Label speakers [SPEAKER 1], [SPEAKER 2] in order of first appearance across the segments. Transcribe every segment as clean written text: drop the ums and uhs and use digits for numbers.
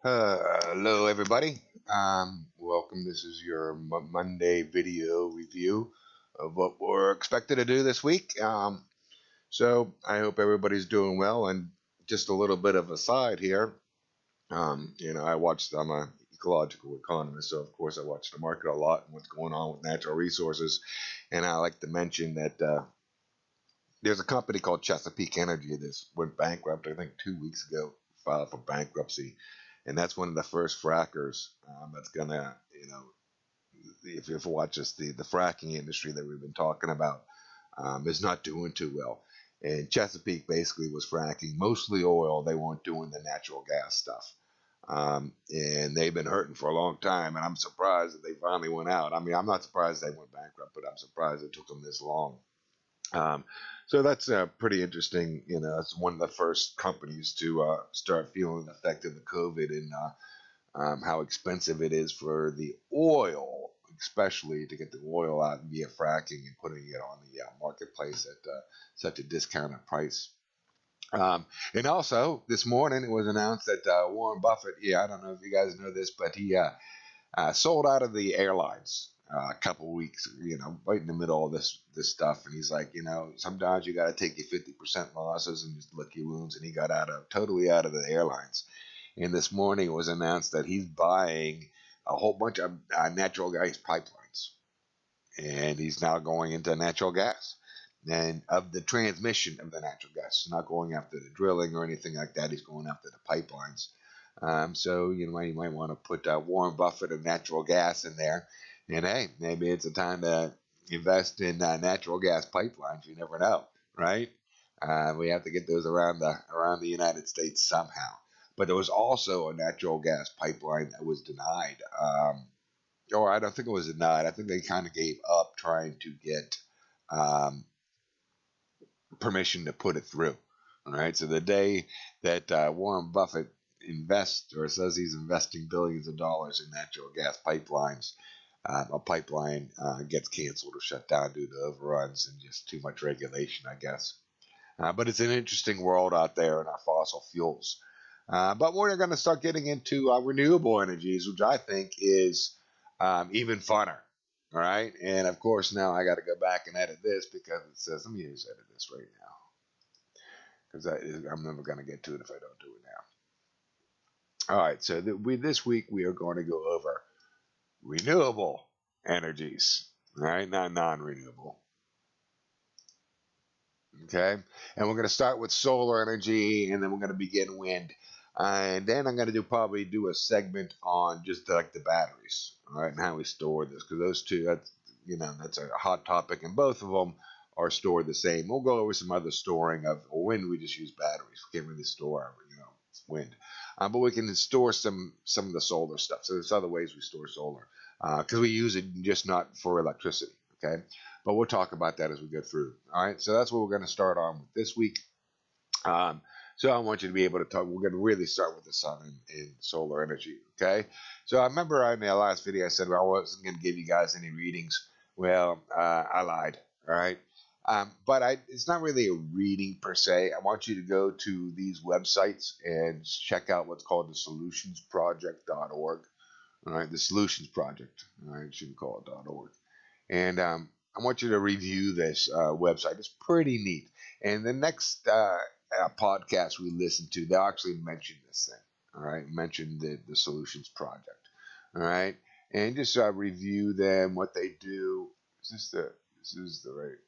[SPEAKER 1] Hello, everybody. Welcome. This is your Monday video review of what we're expected to do this week. So I hope everybody's doing well. And just a little bit of a side here. I'm a ecological economist, so of course I watch the market a lot and what's going on with natural resources. And I like to mention that there's a company called Chesapeake Energy that went bankrupt, I think, 2 weeks ago, filed for bankruptcy, and that's one of the first frackers that's gonna, if you watch this, the fracking industry that we've been talking about is not doing too well. And Chesapeake basically was fracking mostly oil. They weren't doing the natural gas stuff. And they've been hurting for a long time, and I'm surprised that they finally went out. I mean, I'm not surprised they went bankrupt, but I'm surprised it took them this long. Um, so that's pretty interesting. It's one of the first companies to start feeling the effect of the COVID and how expensive it is for the oil, especially to get the oil out via fracking and putting it on the marketplace at such a discounted price. And also, this morning it was announced that Warren Buffett, I don't know if you guys know this, but he sold out of the airlines a couple weeks, right in the middle of this stuff. And he's like, sometimes you got to take your 50% losses and just lick your wounds. And he got totally out of the airlines. And this morning it was announced that he's buying a whole bunch of natural gas pipelines, and he's now going into natural gas and of the transmission of the natural gas. He's not going after the drilling or anything like that. He's going after the pipelines. So you might want to put Warren Buffett of natural gas in there, and hey, maybe it's a time to invest in natural gas pipelines. You never know, right? We have to get those around the United States somehow. But there was also a natural gas pipeline that was denied. Or I don't think it was denied. I think they kind of gave up trying to get um, permission to put it through. All right. So the day that Warren Buffett invests or says he's investing billions of dollars in natural gas pipelines, a pipeline gets canceled or shut down due to overruns and just too much regulation, I guess. But it's an interesting world out there in our fossil fuels. But we're going to start getting into renewable energies, which I think is even funner. All right. And of course, now I got to go back and edit this because it says, let me just edit this right now because I'm never going to get to it if I don't do it now. All right. So this week we are going to go over renewable energies. All right. Not non renewable. Okay. And we're going to start with solar energy and then we're going to begin wind. And then I'm going to probably do a segment on just like the batteries, all right, and how we store this because those two, that's a hot topic, and both of them are stored the same. We'll go over some other storing of wind. We just use batteries. We can't really store, wind, but we can store some of the solar stuff. So there's other ways we store solar because we use it just not for electricity. Okay, but we'll talk about that as we go through. All right, so that's what we're going to start on with this week. Um, so I want you to be able to talk. We're going to really start with the sun and solar energy. Okay. So I remember in the last video I said, well, I wasn't going to give you guys any readings. Well, I lied. All right. It's not really a reading per se. I want you to go to these websites and check out what's called the solutionsproject.org. All right. The Solutions Project. All right. You shouldn't call it .org. And I want you to review this website. It's pretty neat. And the next podcast we listened to, they actually mentioned this thing. All right, mentioned the Solutions Project. All right, and just review them, what they do. This is the right?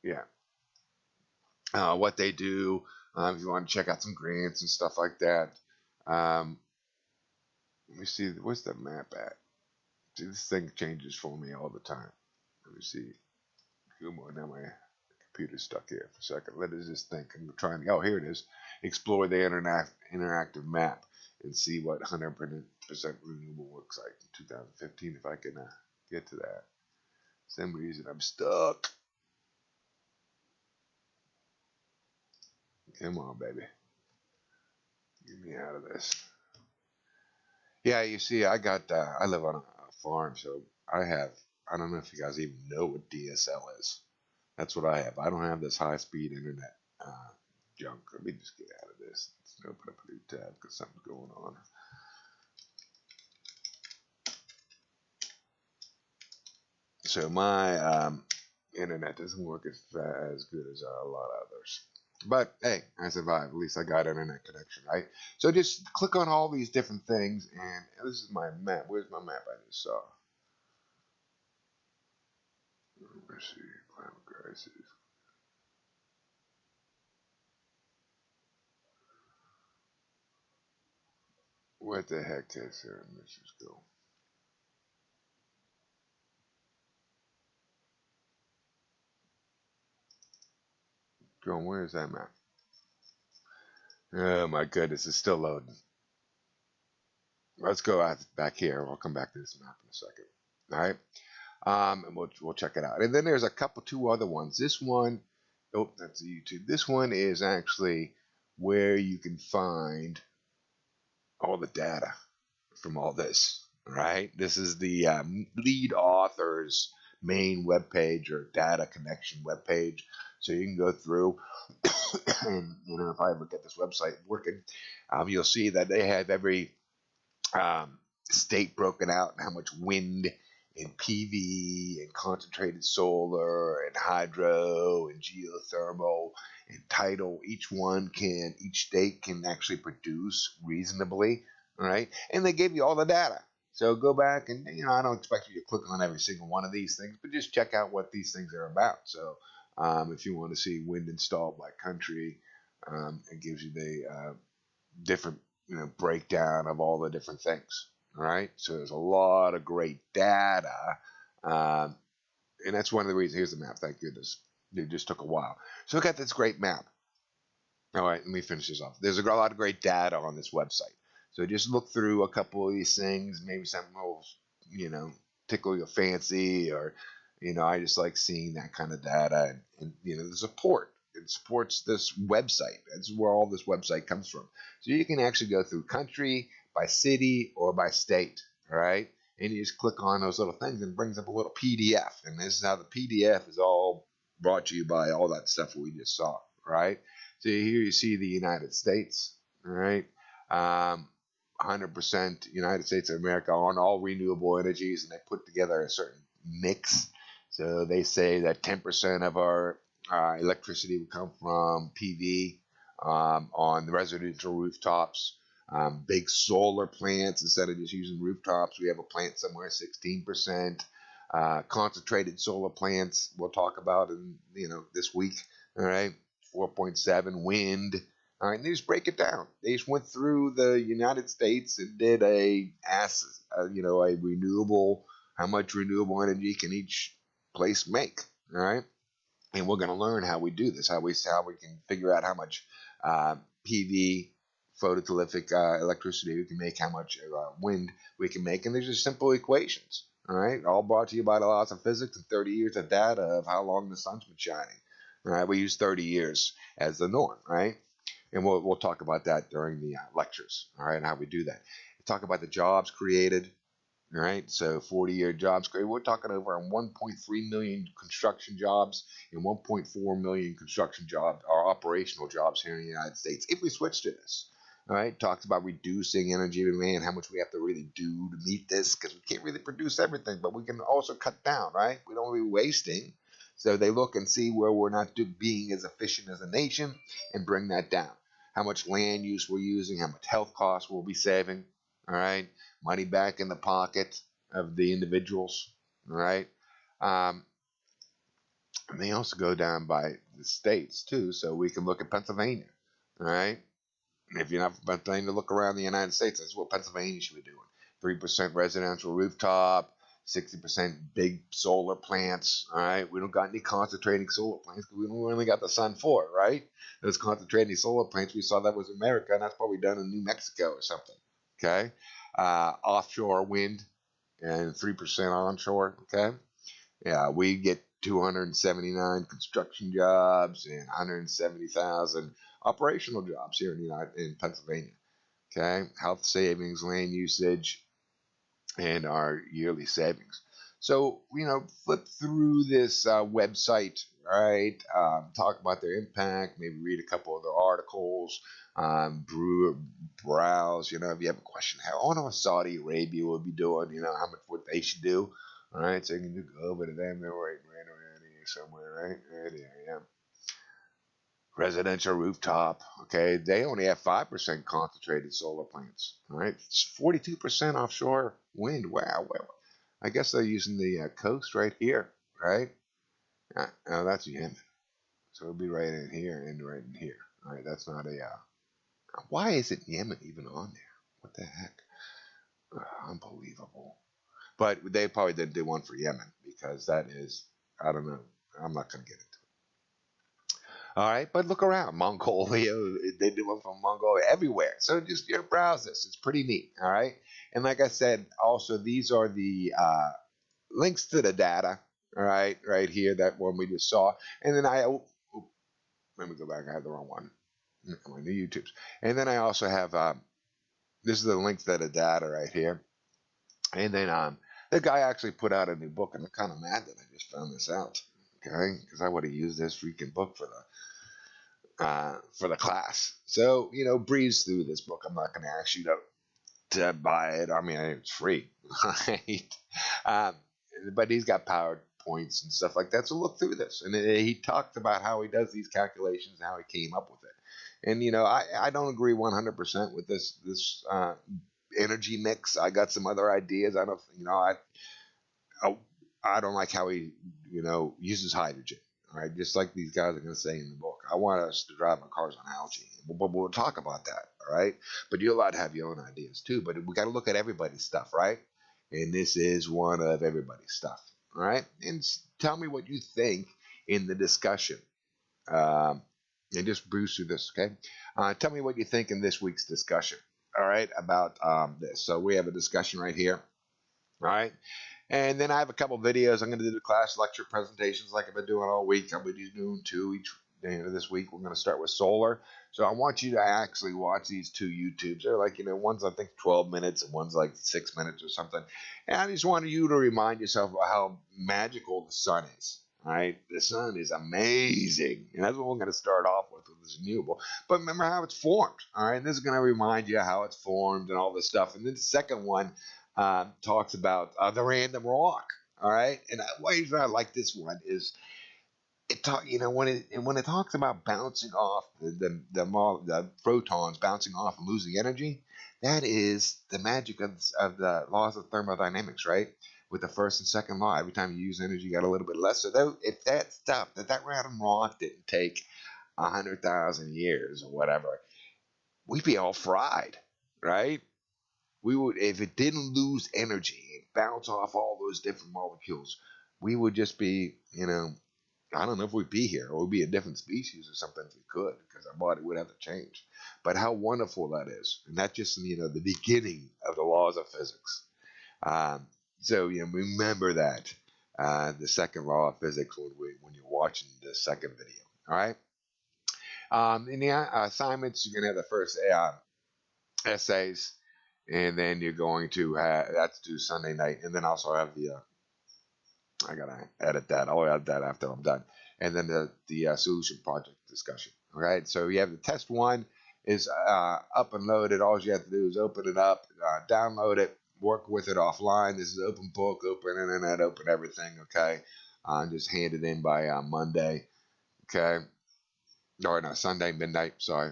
[SPEAKER 1] Yeah. What they do. If you want to check out some grants and stuff like that. Um, Let me see. Where's the map at? See, this thing changes for me all the time. Let me see. Come on, now my computer's stuck here for a second. Let us just think. I'm trying. Oh, here it is. Explore the interactive map and see what 100% renewable looks like in 2015. If I can get to that. For some reason I'm stuck. Come on, baby. Get me out of this. Yeah, you see, I live on a farm, so I don't know if you guys even know what DSL is. That's what I have. I don't have this high speed internet junk. Let me just get out of this. Let's open up a new tab because something's going on. So my internet doesn't work as good as a lot of others. But hey, I survived. At least I got internet connection, right? So just click on all these different things, and this is my map. Where's my map I just saw? Let's see, climate crisis. What the heck is there? Let's just go. John, where is that map? Oh my goodness, it's still loading. Let's go back here. I'll come back to this map in a second. All right. And we'll check it out. And then there's a couple, two other ones. This one, oh, that's YouTube. This one is actually where you can find all the data from all this. Right. This is the lead author's main webpage or data connection webpage. So you can go through, and if I ever get this website working, you'll see that they have every state broken out and how much wind and PV and concentrated solar and hydro and geothermal and tidal each state can actually produce reasonably, right? And they give you all the data. So go back and I don't expect you to click on every single one of these things, but just check out what these things are about. So if you want to see wind installed by country, it gives you the different breakdown of all the different things. All right, so there's a lot of great data, um, and that's one of the reasons. Here's the map. Thank goodness. It just took a while. So we got this great map. All right, let me finish this off. There's a lot of great data on this website. So just look through a couple of these things. Maybe something will, tickle your fancy, or I just like seeing that kind of data, and the support. It supports this website. That's where all this website comes from. So you can actually go through country, by city, or by state, all right? And you just click on those little things and it brings up a little PDF. And this is how the PDF is all brought to you by all that stuff we just saw, right? So here you see the United States, all right? 100% United States of America on all renewable energies, and they put together a certain mix. So they say that 10% of our electricity will come from PV on the residential rooftops. Big solar plants, instead of just using rooftops, we have a plant somewhere 16%. Concentrated solar plants we'll talk about in this week. All right, 4.7 wind. All right, and they just break it down. They just went through the United States and did a renewable, how much renewable energy can each place make. All right, and we're going to learn how we do this, how we can figure out how much PV photolithic electricity we can make, how much wind we can make, and there's just simple equations. All right, all brought to you by the laws of physics and 30 years of data of how long the sun's been shining. All right, we use 30 years as the norm, right? And we'll talk about that during the lectures. All right, and how we do that. We'll talk about the jobs created. All right, so 40-year jobs created. We're talking over 1.3 million construction jobs and 1.4 million construction jobs are operational jobs here in the United States. If we switch to this, all right, talks about reducing energy demand, how much we have to really do to meet this, because we can't really produce everything, but we can also cut down, right? We don't want to be wasting. So they look and see where we're not being as efficient as a nation and bring that down. How much land use we're using, how much health costs we'll be saving, all right? Money back in the pocket of the individuals, all right? And they also go down by the states too, so we can look at Pennsylvania, all right? If you're not from Pennsylvania, look around the United States. That's what Pennsylvania should be doing. 3% residential rooftop, 60% big solar plants. All right, we don't got any concentrating solar plants because we don't really got the sun for it, right? Those concentrating solar plants, we saw that was America, and that's probably done in New Mexico or something. Okay, offshore wind and 3% onshore. Okay, yeah, we get 279 construction jobs and 170,000 operational jobs here in Pennsylvania. Okay, health savings, land usage, and our yearly savings. So flip through this website, right? Talk about their impact. Maybe read a couple of their articles. Browse. If you have a question, how Saudi Arabia will be doing. How much what they should do. All right, so you can just go over to them. They're right around here somewhere, right? Right here, yeah. Residential rooftop. Okay, they only have 5% concentrated solar plants. All right, it's 42% offshore wind. Wow, well, I guess they're using the coast right here, right? Oh, that's Yemen. So it'll be right in here and right in here. All right, that's not a. Why isn't Yemen even on there? What the heck? Unbelievable. But they probably didn't do one for Yemen because that is, I don't know. I'm not going to get into it. All right, but look around. Mongolia, they do one from Mongolia everywhere. So just browse this. It's pretty neat. All right. And like I said, also, these are the links to the data. All right here, that one we just saw. And then let me go back. I had the wrong one. My new YouTubes. And then I also have, this is the link to the data right here. And then the guy actually put out a new book, and I'm kind of mad that I just found this out. Okay, because I would have used this freaking book for the class. So breeze through this book. I'm not going to ask you to buy it. I mean, it's free, right? Um, but he's got PowerPoints and stuff like that. So look through this, and he talked about how he does these calculations, and how he came up with it. And I don't agree 100% with this energy mix. I got some other ideas. I don't, I, I don't like how he, uses hydrogen. All right, just like these guys are going to say in the book. I want us to drive our cars on algae, but we'll talk about that. All right, but you're allowed to have your own ideas too. But we got to look at everybody's stuff, right? And this is one of everybody's stuff. All right, and tell me what you think in the discussion. Um, and just breeze through this, okay? Tell me what you think in this week's discussion. All right, about this. So we have a discussion right here. All right. And then I have a couple videos. I'm going to do the class lecture presentations like I've been doing all week. I'm going to be doing two each day of this week. We're going to start with solar. So I want you to actually watch these two YouTubes. They're like, one's I think 12 minutes and one's like 6 minutes or something. And I just wanted you to remind yourself about how magical the sun is. All right, the sun is amazing, and that's what we're going to start off with this renewable. But remember how it's formed. All right, and this is going to remind you how it's formed and all this stuff. And then the second one talks about the random rock. All right, and why I like this one is when it talks about bouncing off the protons bouncing off and losing energy. That is the magic of the laws of thermodynamics, right? With the first and second law, every time you use energy, you got a little bit less. So if that stuff that random rock didn't take 100,000 years or whatever, we'd be all fried, right? We would, if it didn't lose energy and bounce off all those different molecules, we would just be, I don't know if we'd be here or we'd be a different species or something if we could, because our body would have to change. But how wonderful that is. And that's just, the beginning of the laws of physics. So, remember that, the second law of physics when you're watching the second video. All right. In the assignments, you're going to have the first essays, and then you're going to have that's due Sunday night, and then also have the I gotta edit that. I'll add that after I'm done, and then the solution project discussion. All right, so you have the test one is up and loaded. All you have to do is open it up, download it, work with it offline. This is open book, open internet, open everything. Okay, just hand it in by Monday. Okay, or no, Sunday midnight. Sorry.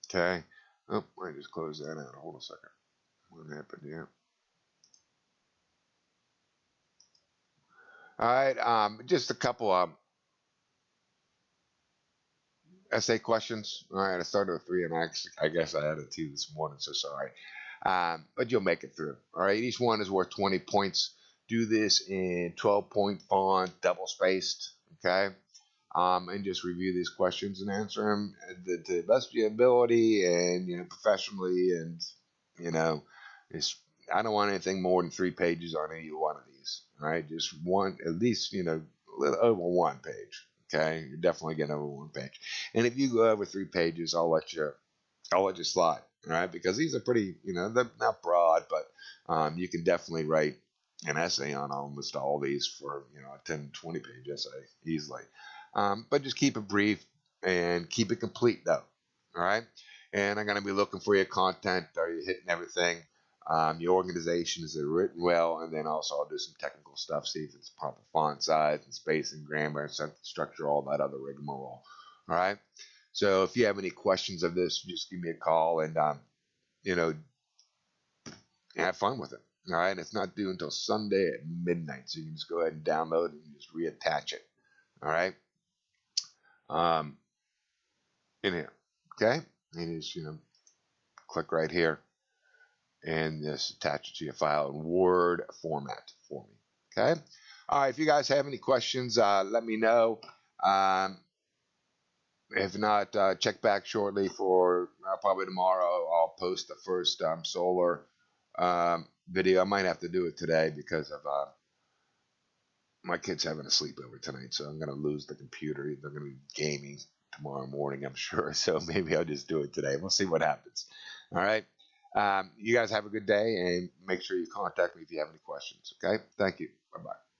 [SPEAKER 1] Okay. Oh, I just closed that out. Hold a second. What happened here? All right. Just a couple essay questions. All right. I started with 3, and I guess I added 2 this morning. So sorry. But you'll make it through. All right. Each one is worth 20 points. Do this in 12-point font, double spaced. Okay. And just review these questions and answer them to the best of your ability and professionally, and it's I don't want anything more than 3 pages on any one of these. All right, just one, at least a little over 1 page. Okay, you're definitely getting over 1 page. And if you go over 3 pages, I'll let you slide. All right, because these are pretty, they're not broad, but you can definitely write an essay on almost all these for a 10-20 page essay easily. But just keep it brief and keep it complete, though. All right. And I'm going to be looking for your content. Are you hitting everything? Your organization, is it written well? And then also I'll do some technical stuff, see if it's proper font size and spacing, grammar, sentence structure, all that other rigmarole. All right. So if you have any questions of this, just give me a call and you know, have fun with it. All right. It's not due until Sunday at midnight, so you can just go ahead and download it and just reattach it. All right. Um, in here. Okay. And just click right here and just attach it to your file in Word format for me. Okay. All right. If you guys have any questions, let me know. Um, if not, check back shortly for probably tomorrow. I'll post the first solar video. I might have to do it today because of my kids having a sleepover tonight, so I'm gonna lose the computer. They're gonna be gaming tomorrow morning, I'm sure. So maybe I'll just do it today. We'll see what happens. All right. You guys have a good day, and make sure you contact me if you have any questions. Okay. Thank you. Bye bye.